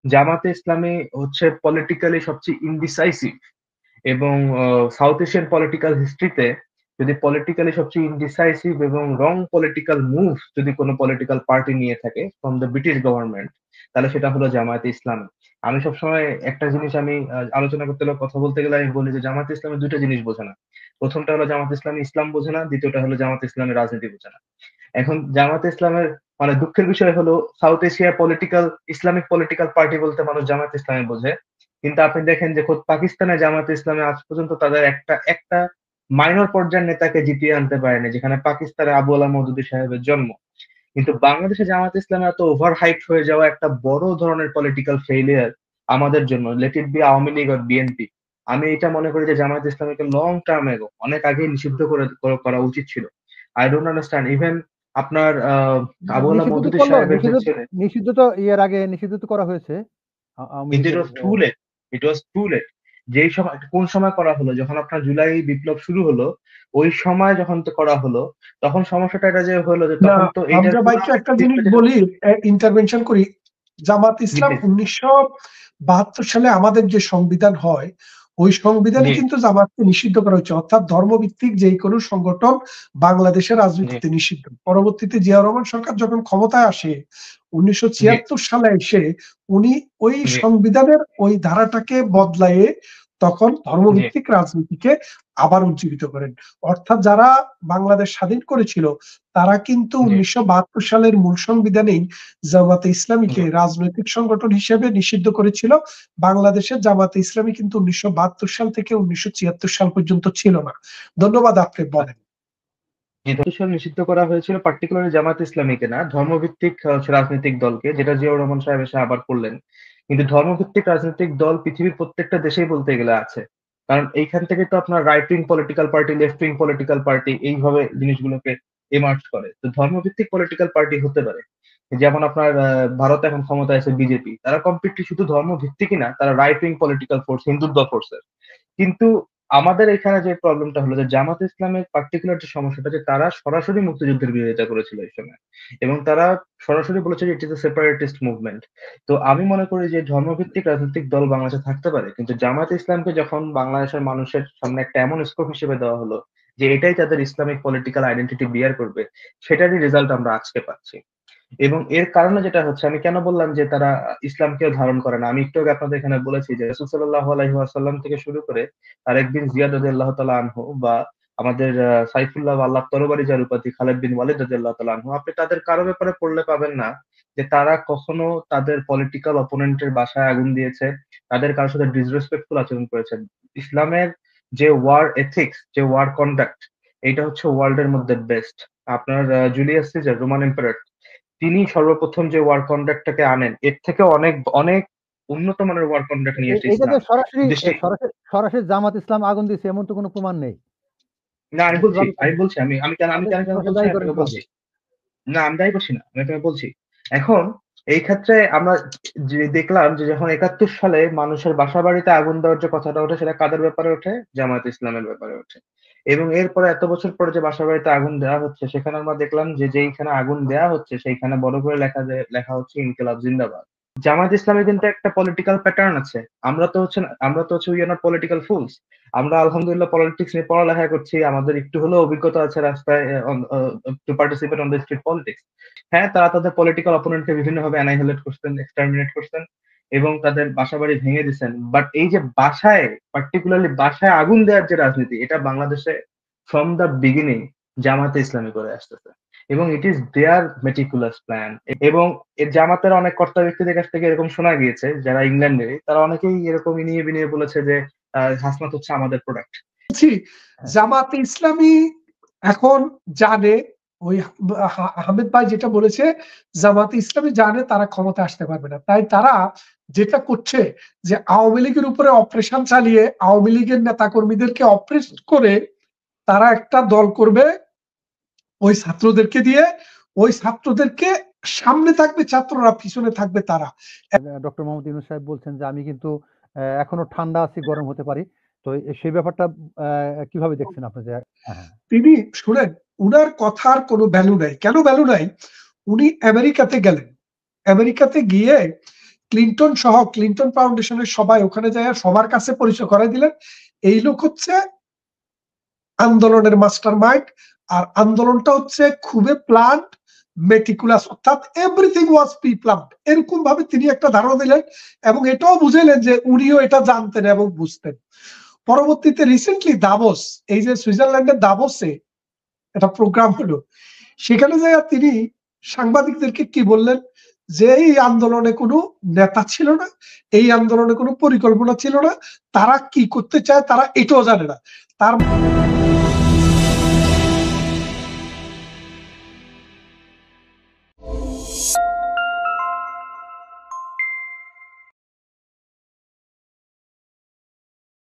জামাতে ইসলামী হচ্ছে পলিটিক্যালি সবচেয়ে ইনডিসাইসিভ, এবং সাউথ এশিয়ান পলিটিক্যাল হিস্ট্রিতে যদি পলিটিক্যালি সবচেয়ে ইনডিসাইসিভ এবং রং পলিটিক্যাল মুভ যদি কোনো পলিটিক্যাল পার্টি নিয়ে থাকে ফ্রম দ্য ব্রিটিশ গভর্নমেন্ট, তাহলে সেটা হলো জামায়াতে ইসলামী। আমি সবসময় একটা জিনিস আমি আলোচনা করতে গেলে, কথা বলতে গেলে আমি বলি যে জামায়াতে ইসলামী দুটো জিনিস বোঝে না। প্রথমটা হলো জামাত ইসলামী ইসলাম বোঝে না, দ্বিতীয়টা হলো জামাত ইসলামী রাজনীতি বোঝে না। এখন জামাতে ইসলামের মানে দুঃখের বিষয় হলো south Asia political Islamic political party বলতে মানুষ জামাত ইসলামী বোঝে, কিন্তু আপনি দেখেন যে খোদ পাকিস্তানে জামাতে ইসলামী আজ পর্যন্ত তাদের একটা একটা মাইনর পর্যায়ের নেতাকে জিতিয়ে আনতে পারেনি, যেখানে পাকিস্তানে আবু আলা মওদুদী সাহেবের জন্ম। কিন্তু বাংলাদেশে জামাত ইসলামী এত ওভার হাইপ হয়ে যাওয়া একটা বড় ধরনের পলিটিক্যাল ফেইলিয়ার আমাদের জন্য, let it be Awami League আর বিএনপি। আমি এটা মনে করি যে জামাত ইসলামীকে লং টার্ম এগো অনেক আগেই নিষিদ্ধ করা উচিত ছিল। আই ডোন্ট আন্ডারস্ট্যান্ড ইভেন আপনার আবু আলা নিষিদ্ধ তো মওদুদী করলো, সাহেবের যে ছেলে, নিষিদ্ধ তো এর আগে নিষিদ্ধ তো করা হয়েছে আওয়ামী কিন্তু ইট লীগের। ওয়াজ টু লেট। ইট ওয়াজ টু লেট। যেই সময়, কোন সময় করা হলো, যখন আপনার জুলাই বিপ্লব শুরু হলো ওই সময় যখন তো করা হলো, তখন সমস্যাটা এটা যে হলো যে না, তখন তো এইটার আমরা পুরো ভাইকে একটা জিনিস বলি, ইন্টারভেনশন করি। জামাত ইসলাম 1972 সালে আমাদের যে সংবিধান হয়, ওই সংবিধানে কিন্তু জামাতকে নিষিদ্ধ করা হয়েছে, অর্থাৎ ধর্মভিত্তিক যে কোনো সংগঠন বাংলাদেশের রাজনীতিতে নিষিদ্ধ। পরবর্তীতে জিয়া রহমান সরকার যখন ক্ষমতায় আসে 1976 সালে এসে উনি ওই সংবিধানের ওই ধারাটাকে বদলায়ে তখন ধর্মভিত্তিক রাজনীতিকে আবার উজ্জীবিত করেন। অর্থাৎ যারা বাংলাদেশ স্বাধীন করেছিল তারা কিন্তু 1972 সালের মূল সংবিধানেই জামাতে ইসলামীকে রাজনৈতিক সংগঠন হিসেবে নিষিদ্ধ করেছিল। বাংলাদেশের জামাতে ইসলামী কিন্তু 1972 সাল থেকে 1976 সাল পর্যন্ত ছিল না। ধন্যবাদ, আপনি বলেন। নিষিদ্ধ করা হয়েছিল পার্টিকুলারলি জামাত ইসলামীকে না, ধর্মভিত্তিক রাজনৈতিক দলকে, যেটা জিয়াউর রহমান সাহেব এসে আবার করলেন। কিন্তু ধর্মভিত্তিক রাজনৈতিক দল পৃথিবীর প্রত্যেকটা দেশেই বলতে গেলে আছে, কারণ এইখান থেকে তো আপনার right wing political party, left wing political party এইভাবে জিনিসগুলোকে এমার্জ করে। তো ধর্মভিত্তিক পলিটিক্যাল পার্টি হতে পারে, যেমন আপনার ভারতে এখন ক্ষমতায় আছে বিজেপি, তারা কমপ্লিটলি শুধু ধর্মভিত্তিকই না, তারা right wing political force, Hindutva ফোর্সের। কিন্তু আমাদের এখানে যে প্রবলেমটা হলো যে জামাত ইসলামের পার্টিকুলার যে সমস্যাটা, যে তারা সরাসরি মুক্তিযুদ্ধের বিরোধিতা করেছিল এই সময়, এবং তারা সরাসরি বলেছে যে it is a separatist movement. তো আমি মনে করি যে ধর্মভিত্তিক রাজনৈতিক দল বাংলাদেশে থাকতে পারে, কিন্তু জামাত ইসলামকে যখন বাংলাদেশের মানুষের সামনে একটা এমন স্কোপ হিসেবে দেওয়া হলো যে এটাই তাদের ইসলামিক পলিটিক্যাল আইডেন্টিটি বিয়ার করবে, সেটারই রেজাল্ট আমরা আজকে পাচ্ছি। এবং এর কারণে যেটা হচ্ছে, আমি কেন বললাম যে তারা ইসলামকেও ধারণ করে না, আমি একটু আগে আপনাদের এখানে বলেছি যে রাসূল সাল্লাল্লাহু আলাইহি ওয়াসাল্লাম থেকে শুরু করে তারেক বিন জিয়াদ রাদিয়াল্লাহু তাআলা আনহু, বা আমাদের সাইফুল্লাহ আল্লাহ তরবারি যার উপাধি খালেদ বিন ওয়ালিদ রাদিয়াল্লাহু তাআলা আনহু, আপনি তাদের কারো ব্যাপারে পড়লে পাবেন না যে তারা কখনো তাদের পলিটিক্যাল অপোনেন্টের বাসায় আগুন দিয়েছে, তাদের কারোর সাথে ডিসরেসপেক্টফুল আচরণ করেছেন। ইসলামের যে ওয়ার এথিক্স, যে ওয়ার কন্ডাক্ট, এটা হচ্ছে ওয়ার্ল্ডের মধ্যে বেস্ট। আপনার জুলিয়াস সিজার, রোমান এম্পারার, তিনি সর্বপ্রথম যে ওয়ার কন্ডাক্টটাকে আনেন, এর থেকে অনেক অনেক উন্নত মানের ওয়ার কন্ডাক্ট নিয়ে এসেছে ইসলাম। সরাসরি জামাত ইসলাম আগুন দিয়েছে এমন তো কোনো প্রমাণ নেই। না, আমি বলছি আমি কেন বলছি আপনাকে বলছি। না, আমি দায়ী করছি না, আমি আপনাকে বলছি। এখন এই ক্ষেত্রে আমরা যে দেখলাম যে যখন 71 সালে মানুষের বাসা বাড়িতে আগুন দেওয়ার যে কথাটা ওঠে, সেটা কাদের ব্যাপারে ওঠে? জামায়াত ইসলামের ব্যাপারে ওঠে। এবং এরপরে এত বছর পরে যে বাসা বাড়িতে আগুন দেওয়া হচ্ছে, সেখানে আমরা দেখলাম যে যেইখানে আগুন দেওয়া হচ্ছে সেইখানে বড় করে লেখা হচ্ছে ইনকিলাব জিন্দাবাদ। জামায়াত ইসলামের কিন্তু একটা পলিটিক্যাল প্যাটার্ন আছে। আমরা তো হচ্ছে we are not political fools. আমরা আলহামদুলিল্লাহ পলিটিক্স নিয়ে পড়ালেখা করছি, আমাদের একটু হলেও অভিজ্ঞতা আছে রাস্তায় to participate on the street politics. হ্যাঁ, তারা তাদের পলিটিক্যাল অপোনেন্টকে বিভিন্নভাবে অ্যানাইহিলেট করছেন, এক্সটারমিনেট করছেন, এবং তাদের বাসাবাড়ি ভেঙে দিচ্ছেন। বাট এই যে বাসায়, পার্টিকুলারলি বাসায় আগুন দেওয়ার যে রাজনীতি, এটা বাংলাদেশে ফ্রম দ্য বিগিনিং জামাতে ইসলামী করে আসতেছে, এবং it is there meticulous plan. এবং এর জামাতের অনেক কর্তা ব্যক্তিদের কাছ থেকে এরকম শোনা গিয়েছে, যারা ইংল্যান্ডের, তারা অনেকেই এরকম ইনিয়ে বিনিয়ে বলেছে যে হাসনাত হচ্ছে আমাদের প্রোডাক্ট। জামাতে ইসলামী এখন জানে, ওই আহমেদ ভাই যেটা বলেছে, জামাতে ইসলামী জানে তারা ক্ষমতা আসতে পারবে না, তাই তারা যেটা করছে যে আওয়ামী লীগের উপরে অপারেশন চালিয়ে আওয়ামী লীগের নেতা কর্মীদেরকে অপ্রেস করে তারা একটা দল করবে ওই ছাত্রদেরকে দিয়ে, ওই ছাত্রদেরকে সামনে থাকবে ছাত্ররা, পিছনে থাকবে তারা। ডক্টর মোহাম্মদ ইউনূস সাহেব বলছেন যে আমি কিন্তু এখনো ঠান্ডা আছি, গরম হতে পারি, তো সেই ব্যাপারটা কিভাবে দেখছেন আপনি? তিনি শুনেন, উনার কথার কোনো ভ্যালু নাই। কেন ভ্যালু নাই? উনি আমেরিকাতে গেলেন, আমেরিকাতে গিয়ে ক্লিনটন সহ ক্লিনটন ফাউন্ডেশনের সবাই ওখানে যায় সবার কাছে পরিচয় করাই দিলেন, এই লোক হচ্ছে আন্দোলনের মাস্টার মাইন্ড। আর আন্দোলনটা হচ্ছে খুবই প্ল্যান্ড, মেটিকুলাস, অর্থাৎ এভরিথিং ওয়াজ প্রি প্ল্যান্ড, এরকম ভাবে তিনি একটা ধারণা দিলেন এবং এটাও বুঝাইলেন যে উনিও এটা জানতেন এবং বুঝতেন। পরবর্তীতে রিসেন্টলি দাভোস, এই যে সুইজারল্যান্ডের দাভোসে একটা প্রোগ্রাম হলো, সেখানে যাই তিনি সাংবাদিকদেরকে কি বললেন যে এই আন্দোলনে কোনো নেতা ছিল না, এই আন্দোলনে কোনো পরিকল্পনা ছিল না, তারা কি করতে চায় তারা এটাও জানে না। তার